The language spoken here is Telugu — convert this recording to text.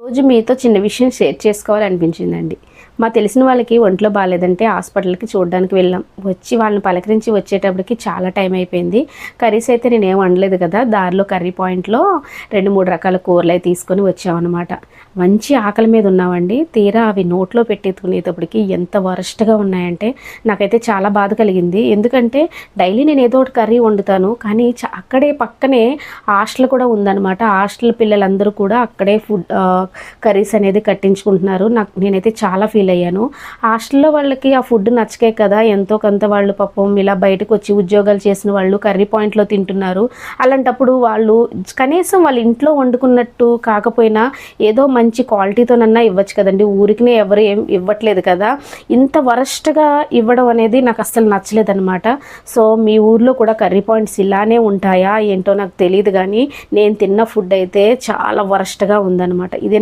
రోజు మీతో చిన్న విషయం షేర్ చేసుకోవాలనిపించిందండి. మా తెలిసిన వాళ్ళకి ఒంట్లో బాలేదంటే హాస్పిటల్‌కి చూడడానికి వెళ్ళాం. వచ్చి వాళ్ళని పలకరించి వచ్చేటప్పటికి చాలా టైం అయిపోయింది. కర్రీస్ అయితే నేనేం వండలేదు కదా! దారిలో కర్రీ పాయింట్‌లో 2, 3 రకాల కూరలయి తీసుకొని వచ్చామనమాట. మంచి ఆకలి మీద ఉన్నామండి. తీరా అవి నోట్లో పెట్టెత్తుకునేటప్పటికి ఎంత వరస్ట్‌గా ఉన్నాయంటే నాకైతే చాలా బాధ కలిగింది. ఎందుకంటే డైలీ నేను ఏదో ఒకటి కర్రీ వండుతాను. కానీ అక్కడే పక్కనే హాస్టల్ కూడా ఉందనమాట. హాస్టల్ పిల్లలందరూ కూడా అక్కడే కర్రీస్ అనేది కట్టించుకుంటున్నారు. నేనైతే చాలా ఫీల్ అయ్యాను. హాస్టల్లో వాళ్ళకి ఆ ఫుడ్ నచ్చకే కదా ఎంతో కొంత వాళ్ళు పాపం ఇలా బయటకు వచ్చి ఉద్యోగాలు చేసిన వాళ్ళు కర్రీ పాయింట్‌లో తింటున్నారు. అలాంటప్పుడు వాళ్ళు కనీసం వాళ్ళ ఇంట్లో వండుకున్నట్టు కాకపోయినా ఏదో మంచి క్వాలిటీతోనన్నా ఇవ్వచ్చు కదండీ. ఊరికనే ఎవరు ఏం ఇవ్వట్లేదు కదా! ఇంత వరస్ట్‌గా ఇవ్వడం అనేది నాకు అస్సలు నచ్చలేదనమాట. సో మీ ఊర్లో కూడా కర్రీ పాయింట్స్ ఇలానే ఉంటాయా ఏంటో నాకు తెలీదు గానీ నేను తిన్న ఫుడ్ అయితే చాలా వరస్ట్‌గా ఉందనమాట.